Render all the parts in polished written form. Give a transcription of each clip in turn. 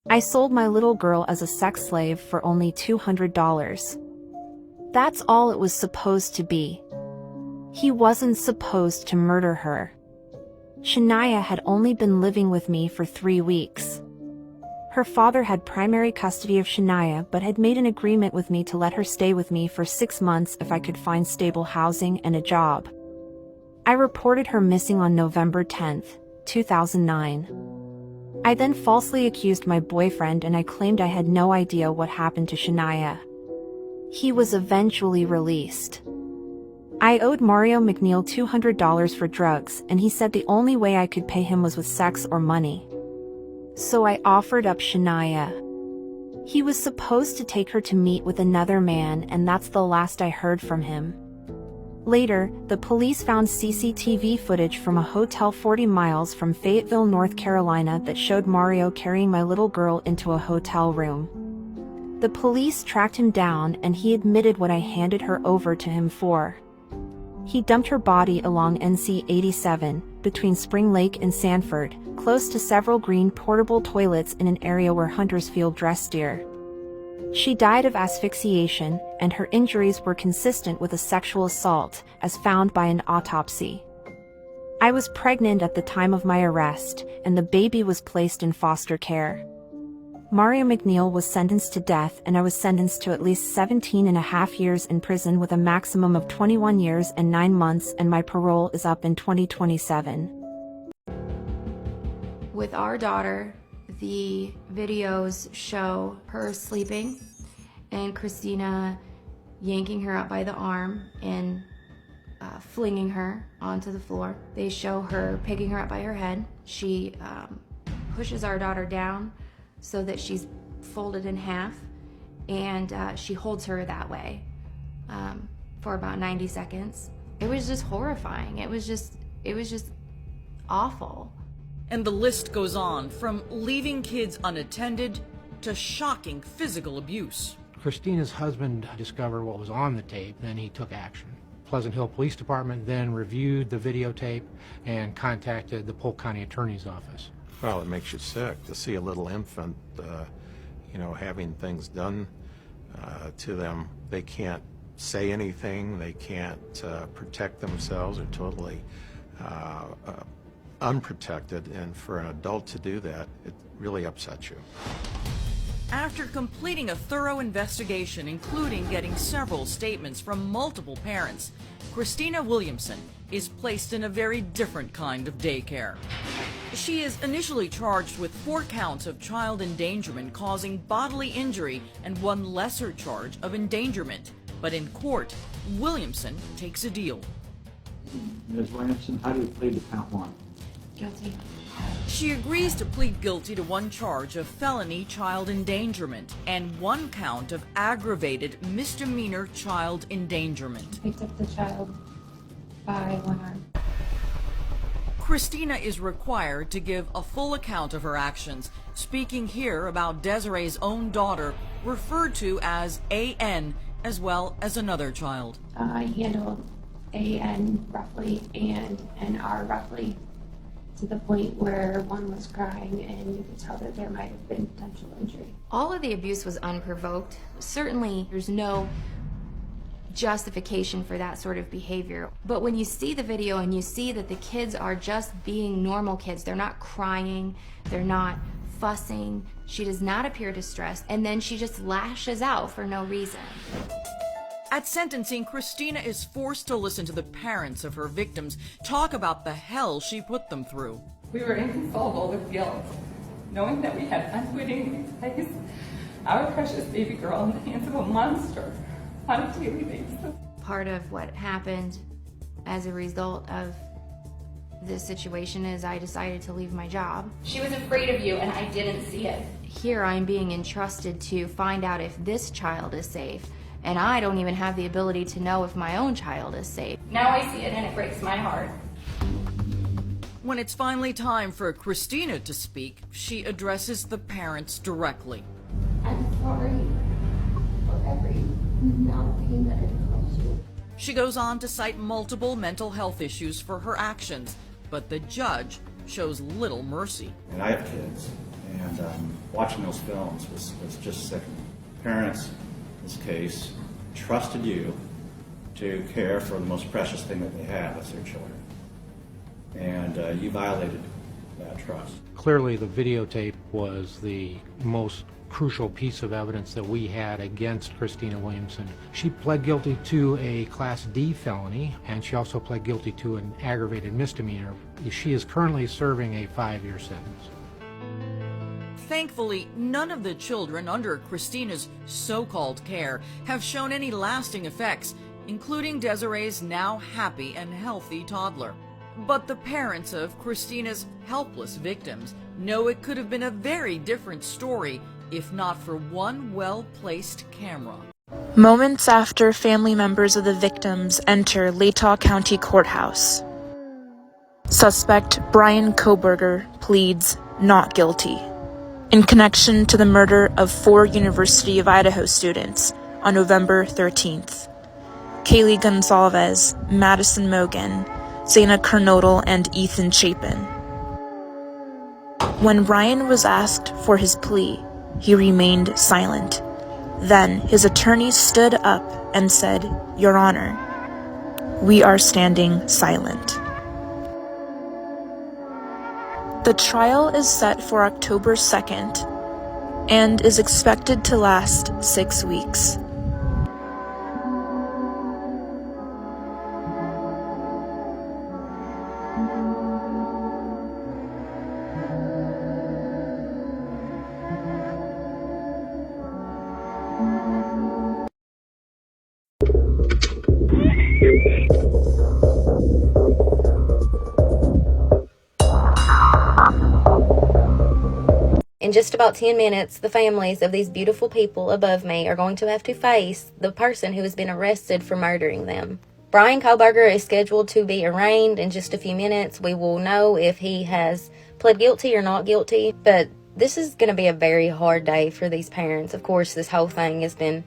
I sold my little girl as a sex slave for only $200. That's all it was supposed to be. He wasn't supposed to murder her. Shania had only been living with me for 3 weeks. Her father had primary custody of Shania but had made an agreement with me to let her stay with me for 6 months if I could find stable housing and a job. I reported her missing on November 10, 2009. I then falsely accused my boyfriend and I claimed I had no idea what happened to Shania. He was eventually released. I owed Mario McNeil $200 for drugs and he said the only way I could pay him was with sex or money. So I offered up Shania. He was supposed to take her to meet with another man and that's the last I heard from him. Later, the police found CCTV footage from a hotel 40 miles from Fayetteville, North Carolina that showed Mario carrying my little girl into a hotel room. The police tracked him down and he admitted what I handed her over to him for. He dumped her body along NC 87, between Spring Lake and Sanford, close to several green portable toilets in an area where hunters field dressed deer. She died of asphyxiation, and her injuries were consistent with a sexual assault, as found by an autopsy. I was pregnant at the time of my arrest, and the baby was placed in foster care. Mario McNeil was sentenced to death and I was sentenced to at least 17.5 years in prison with a maximum of 21 years and 9 months, and my parole is up in 2027. With our daughter, the videos show her sleeping and Christina yanking her up by the arm and flinging her onto the floor. They show her picking her up by her head. She pushes our daughter down so that she's folded in half, and she holds her that way for about 90 seconds. It was just horrifying. It was just awful. And the list goes on, from leaving kids unattended to shocking physical abuse. Christina's husband discovered what was on the tape, and he took action. Pleasant Hill Police Department then reviewed the videotape and contacted the Polk County Attorney's Office. Well, it makes you sick to see a little infant, having things done to them. They can't say anything, they can't protect themselves, they're totally unprotected, and for an adult to do that, it really upsets you. After completing a thorough investigation, including getting several statements from multiple parents, Christina Williamson is placed in a very different kind of daycare. She is initially charged with 4 counts of child endangerment causing bodily injury and 1 lesser charge of endangerment. But in court, Williamson takes a deal. Ms. Williamson, how do you plead to count 1? Guilty. She agrees to plead guilty to 1 charge of felony child endangerment and 1 count of aggravated misdemeanor child endangerment. Picked up the child by 1 arm. Christina is required to give a full account of her actions, speaking here about Desiree's own daughter, referred to as AN, as well as another child. I handled AN roughly and NR roughly, to the point where one was crying and you could tell that there might have been potential injury. All of the abuse was unprovoked. Certainly, there's no justification for that sort of behavior. But when you see the video and you see that the kids are just being normal kids, they're not crying, they're not fussing, she does not appear distressed, and then she just lashes out for no reason. At sentencing, Christina is forced to listen to the parents of her victims talk about the hell she put them through. We were inconsolable with guilt, knowing that we had unwittingly placed our precious baby girl in the hands of a monster on a daily basis. Part of what happened as a result of this situation is I decided to leave my job. She was afraid of you and I didn't see it. Here I'm being entrusted to find out if this child is safe, and I don't even have the ability to know if my own child is safe. Now I see it and it breaks my heart. When it's finally time for Christina to speak, she addresses the parents directly. I'm sorry for every amount of pain that it caused you. She goes on to cite multiple mental health issues for her actions, but the judge shows little mercy. And I have kids, And watching those films was just sickening. Parents, in this case, trusted you to care for the most precious thing that they have, that's their children. And you violated that trust. Clearly, the videotape was the most crucial piece of evidence that we had against Christina Williamson. She pled guilty to a Class D felony, and she also pled guilty to an aggravated misdemeanor. She is currently serving a 5-year sentence. Thankfully, none of the children under Christina's so-called care have shown any lasting effects, including Desiree's now happy and healthy toddler. But the parents of Christina's helpless victims know it could have been a very different story if not for one well-placed camera. Moments after family members of the victims enter Latah County Courthouse, suspect Brian Kohberger pleads not guilty in connection to the murder of 4 University of Idaho students on November 13th. Kaylee Gonsalves, Madison Mogan, Zaina Kernodle, and Ethan Chapin. When Brian was asked for his plea, he remained silent. Then his attorney stood up and said, "Your Honor, we are standing silent." The trial is set for October 2nd and is expected to last 6 weeks. In just about 10 minutes, the families of these beautiful people above me are going to have to face the person who has been arrested for murdering them. Brian Kohberger is scheduled to be arraigned in just a few minutes. We will know if he has pled guilty or not guilty, but this is going to be a very hard day for these parents. Of course, this whole thing has been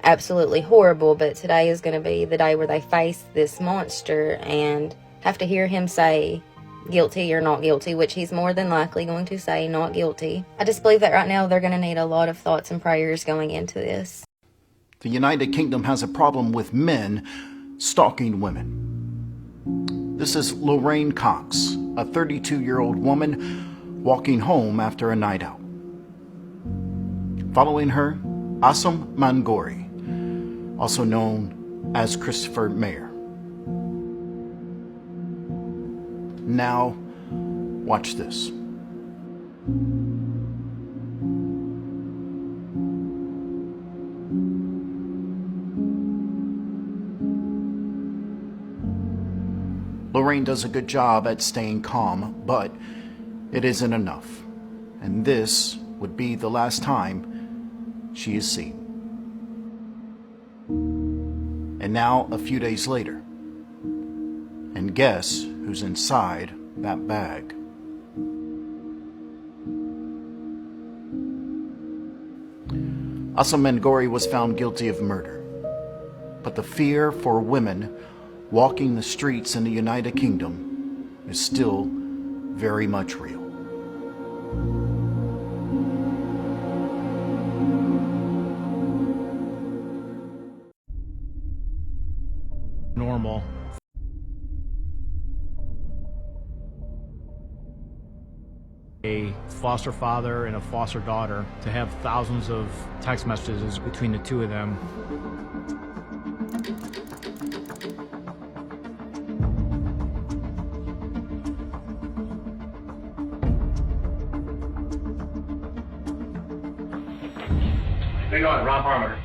absolutely horrible, but today is going to be the day where they face this monster and have to hear him say guilty or not guilty, which he's more than likely going to say not guilty. I just believe that right now they're going to need a lot of thoughts and prayers going into this. The United Kingdom has a problem with men stalking women. This is Lorraine Cox, a 32-year-old woman walking home after a night out. Following her, Asam Mangori, also known as Christopher Mayer. Now, watch this. Lorraine does a good job at staying calm, but it isn't enough. And this would be the last time she is seen. And now, a few days later. And guess who's inside that bag? Asam Mangori was found guilty of murder. But the fear for women walking the streets in the United Kingdom is still very much real. Normal. A foster father and a foster daughter to have thousands of text messages between the two of them. Hang on, Rob Harmer.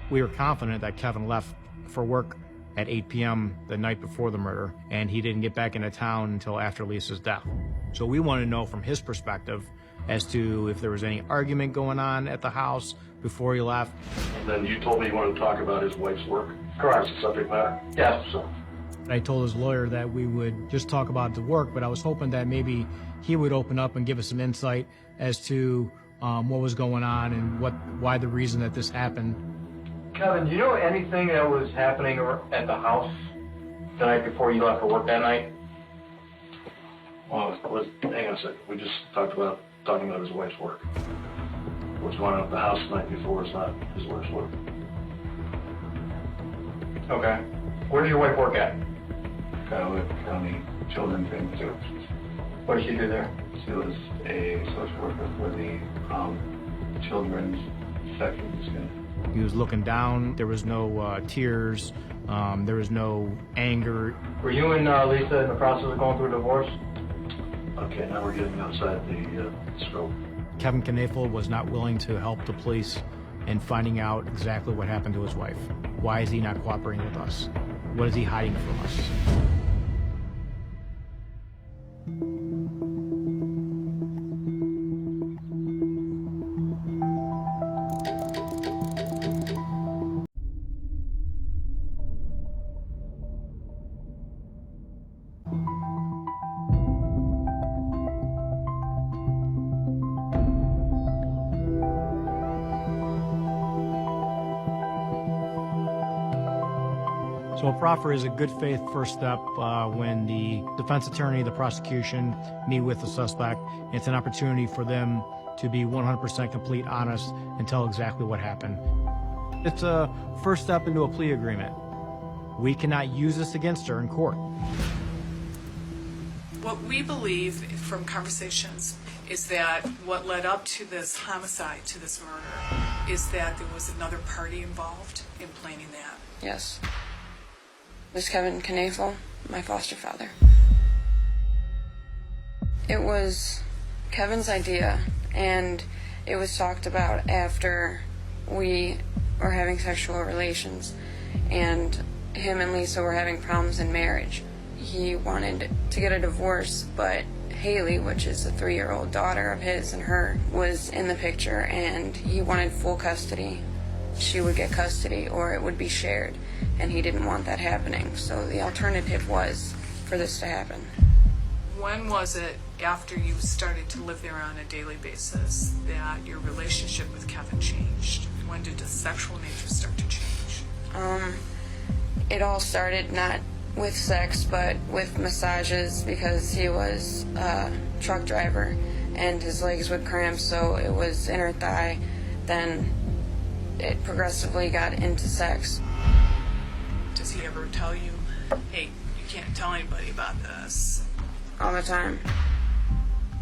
We were confident that Kevin left for work at 8 p.m. the night before the murder, and he didn't get back into town until after Lisa's death. So we wanted to know from his perspective as to if there was any argument going on at the house before he left. And then you told me you wanted to talk about his wife's work. Correct. That's the subject matter. Yes. So. I told his lawyer that we would just talk about the work, but I was hoping that maybe he would open up and give us some insight as to what was going on and why the reason that this happened. Kevin, do you know anything that was happening at the house the night before you left for work that night? Well, hang on a second. We just talked about talking about his wife's work. What's going on at the house the night before is not his wife's work. Okay. Where does your wife work at? Cuyahoga County Children's Family Services. What did she do there? She was a social worker for the children's section unit. He was looking down. There was no tears. There was no anger. Were you and Lisa in the process of going through a divorce? Okay, now we're getting outside the scope. Kevin Knafel was not willing to help the police in finding out exactly what happened to his wife. Why is he not cooperating with us? What is he hiding from us? So a proffer is a good faith first step when the defense attorney, the prosecution meet with the suspect. It's an opportunity for them to be 100% complete, honest, and tell exactly what happened. It's a first step into a plea agreement. We cannot use this against her in court. What we believe from conversations is that what led up to this homicide, to this murder, is that there was another party involved in planning that. Yes. This Kevin Knafel, my foster father. It was Kevin's idea, and it was talked about after we were having sexual relations, and him and Lisa were having problems in marriage. He wanted to get a divorce, but Haley, which is a 3-year-old daughter of his and her, was in the picture, and he wanted full custody. She would get custody, or it would be shared, and he didn't want that happening. So the alternative was for this to happen. When was it, after you started to live there on a daily basis, that your relationship with Kevin changed? When did the sexual nature start to change? It all started not with sex, but with massages, because he was a truck driver and his legs would cramp, so it was inner thigh. Then it progressively got into sex. Does he ever tell you, hey, you can't tell anybody about this? All the time.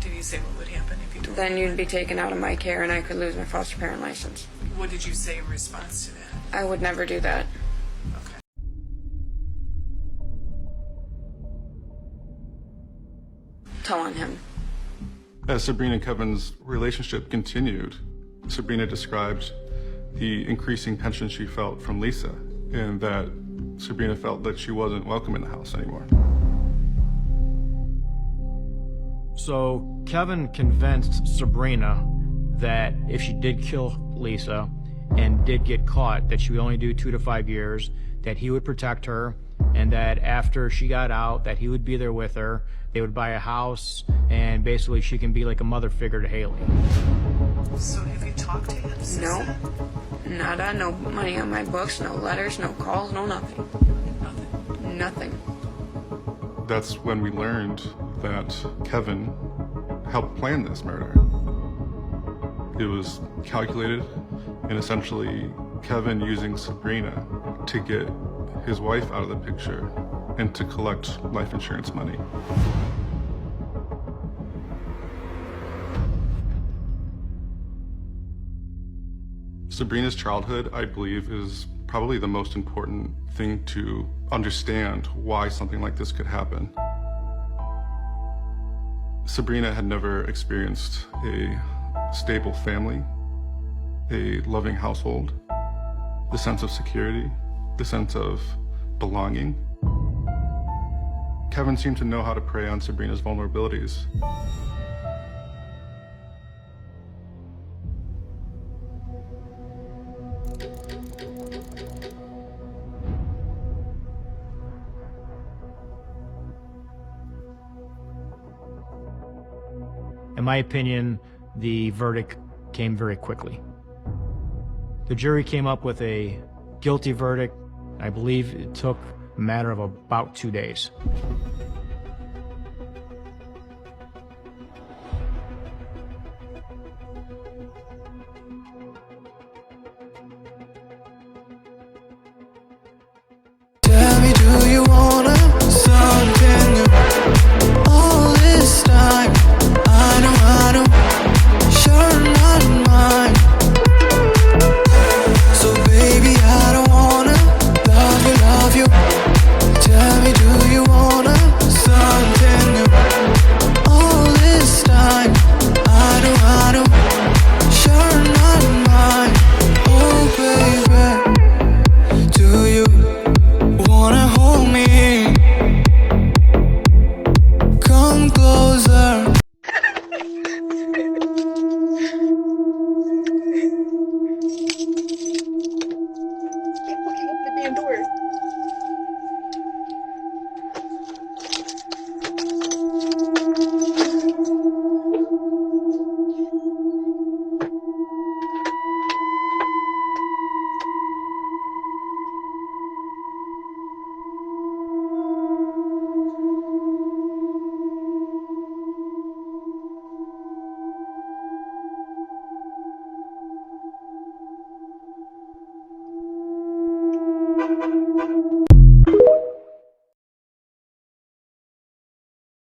Did he say what would happen if you told Then him? you'd be taken out of my care and I could lose my foster parent license. What did you say in response to that? I would never do that. Okay. Tell on him. As Sabrina and Kevin's relationship continued, Sabrina described the increasing tension she felt from Lisa, and that Sabrina felt that she wasn't welcome in the house anymore. So Kevin convinced Sabrina that if she did kill Lisa and did get caught, that she would only do 2 to 5 years, that he would protect her, and that after she got out, that he would be there with her. They would buy a house, and basically she can be like a mother figure to Haley. So have you talked to him since No. then? Nada, no money on my books, no letters, no calls, no nothing. Nothing? Nothing. That's when we learned that Kevin helped plan this murder. It was calculated, and essentially Kevin using Sabrina to get his wife out of the picture and to collect life insurance money. Sabrina's childhood, I believe, is probably the most important thing to understand why something like this could happen. Sabrina had never experienced a stable family, a loving household, the sense of security, the sense of belonging. Kevin seemed to know how to prey on Sabrina's vulnerabilities. In my opinion, the verdict came very quickly. The jury came up with a guilty verdict. I believe it took a matter of about 2 days.